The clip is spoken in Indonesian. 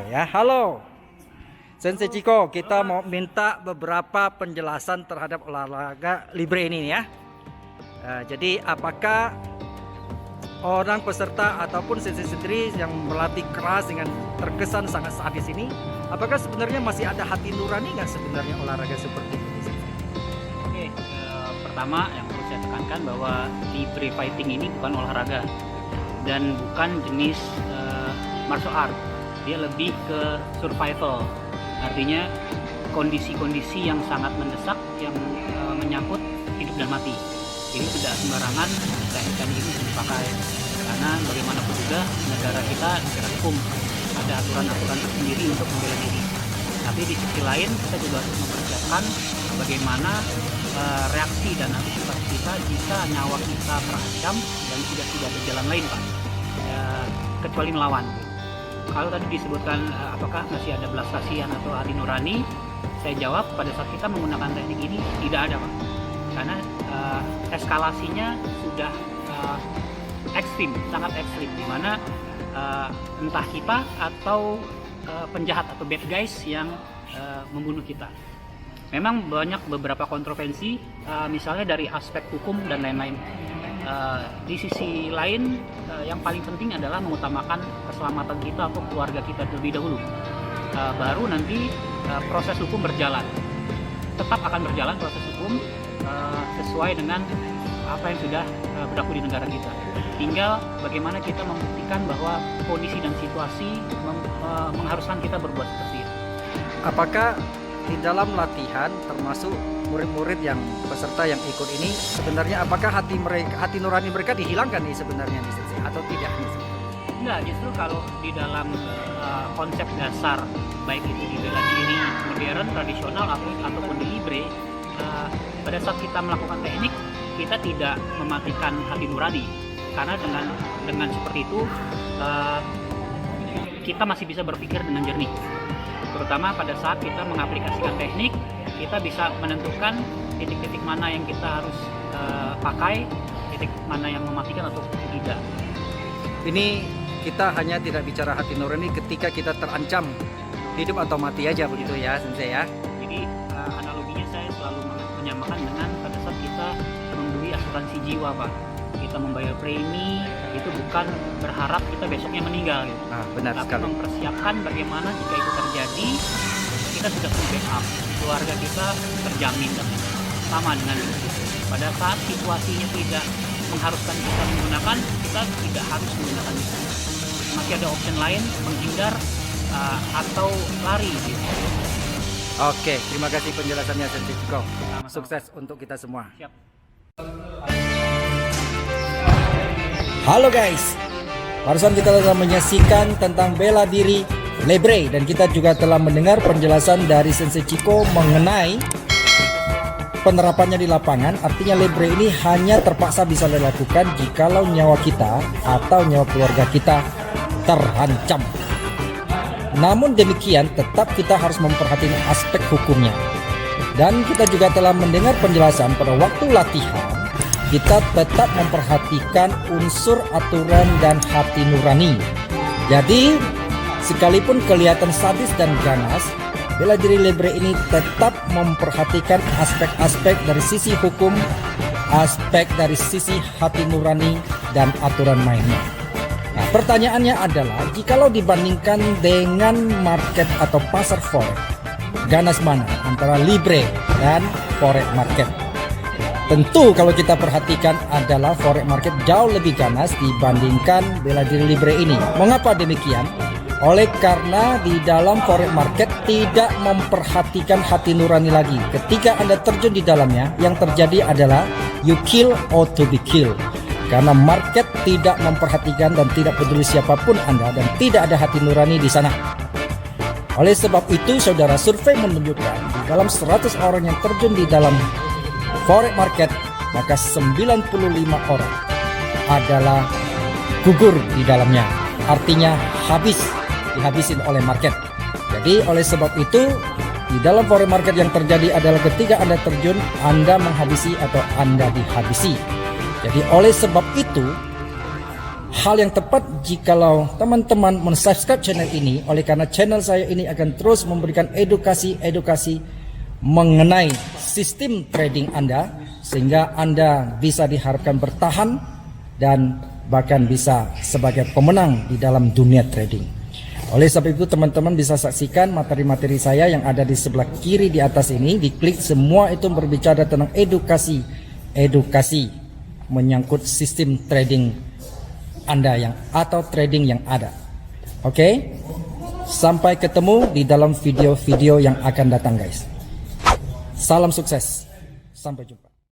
ya. Halo, Sensei Chiko, kita mau minta beberapa penjelasan terhadap olahraga libre ini ya. Jadi apakah orang peserta ataupun sensei sendiri yang melatih keras dengan terkesan sangat sadis ini, apakah sebenarnya masih ada hati nurani nggak sebenarnya olahraga seperti ini? Oke, pertama yang perlu saya tekankan bahwa libre fighting ini bukan olahraga dan bukan jenis martial art. Dia lebih ke survival, artinya kondisi-kondisi yang sangat mendesak yang menyangkut hidup dan mati. Jadi tidak sembarangan teknik ini bisa dipakai, karena bagaimanapun juga negara kita negara hukum, ada aturan-aturan tersendiri untuk membela diri. Tapi di sisi lain kita juga harus mempersiapkan bagaimana reaksi dan antisipasi kita jika nyawa kita terancam dan tidak ada jalan lain, Pak, kecuali melawan. Kalau tadi disebutkan apakah masih ada belas kasihan atau hati nurani, saya jawab pada saat kita menggunakan teknik ini tidak ada, Pak, karena eskalasinya sudah ekstrim, sangat ekstrim, di mana entah kita atau penjahat atau bad guys yang membunuh kita. Memang banyak beberapa kontroversi, misalnya dari aspek hukum dan lain-lain. Di sisi lain, yang paling penting adalah mengutamakan keselamatan kita atau keluarga kita terlebih dahulu. Baru nanti proses hukum berjalan. Tetap akan berjalan proses hukum sesuai dengan apa yang sudah berlaku di negara kita. Tinggal bagaimana kita membuktikan bahwa kondisi dan situasi mengharuskan kita berbuat seperti itu. Apakah di dalam latihan termasuk murid-murid yang peserta yang ikut ini sebenarnya apakah hati nurani mereka dihilangkan nih sebenarnya di sini atau tidak? Enggak, justru kalau di dalam konsep dasar baik itu di bela diri modern, tradisional ataupun di libre, pada saat kita melakukan teknik kita tidak mematikan hati nurani, karena dengan seperti itu kita masih bisa berpikir dengan jernih. Terutama pada saat kita mengaplikasikan teknik, kita bisa menentukan titik-titik mana yang kita harus pakai, titik mana yang mematikan atau tidak. Ini kita hanya tidak bicara hati nurani ketika kita terancam hidup atau mati aja begitu ya, Sensei ya. Jadi analoginya saya selalu menyamakan dengan pada saat kita membeli asuransi jiwa, Pak. Kita membayar premi itu bukan berharap kita besoknya meninggal gitu. Benar tapi sekali. mempersiapkan bagaimana jika itu terjadi kita sudah punya backup, keluarga kita terjamin. Dan sama dengan itu, pada saat situasinya tidak mengharuskan kita menggunakan, kita tidak harus menggunakan itu. Masih ada option lain, menghindar atau lari gitu. Oke, terima kasih penjelasannya Sensei Chiko. Sukses untuk kita semua. Siap. Halo guys, barusan kita telah menyaksikan tentang bela diri libre dan kita juga telah mendengar penjelasan dari Sensei Chiko mengenai penerapannya di lapangan. Artinya libre ini hanya terpaksa bisa dilakukan jikalau nyawa kita atau nyawa keluarga kita terancam. Namun demikian tetap kita harus memperhatikan aspek hukumnya. Dan kita juga telah mendengar penjelasan pada waktu latihan kita tetap memperhatikan unsur aturan dan hati nurani. Jadi sekalipun kelihatan sadis dan ganas, bela diri libre ini tetap memperhatikan aspek-aspek dari sisi hukum, aspek dari sisi hati nurani dan aturan mainnya. Nah, pertanyaannya adalah jikalau dibandingkan dengan market atau pasar forex, ganas mana antara libre dan forex market? Tentu kalau kita perhatikan adalah forex market jauh lebih ganas dibandingkan bela diri libre ini. Mengapa demikian? Oleh karena di dalam forex market tidak memperhatikan hati nurani lagi. Ketika Anda terjun di dalamnya, yang terjadi adalah you kill or to be killed. Karena market tidak memperhatikan dan tidak peduli siapapun Anda dan tidak ada hati nurani di sana. Oleh sebab itu, saudara, survei menunjukkan di dalam 100 orang yang terjun di dalam forex market, maka 95 orang adalah gugur di dalamnya. Artinya dihabisin oleh market. Jadi oleh sebab itu di dalam forex market yang terjadi adalah ketika Anda terjun, Anda menghabisi atau Anda dihabisi. Jadi oleh sebab itu hal yang tepat jikalau teman-teman mensubscribe channel ini, oleh karena channel saya ini akan terus memberikan edukasi mengenai sistem trading Anda, sehingga Anda bisa diharapkan bertahan dan bahkan bisa sebagai pemenang di dalam dunia trading. Oleh sebab itu teman-teman bisa saksikan materi-materi saya yang ada di sebelah kiri di atas ini, diklik, semua itu berbicara tentang edukasi menyangkut sistem trading Anda atau trading yang ada. Oke? Sampai ketemu di dalam video-video yang akan datang guys. Salam sukses. Sampai jumpa.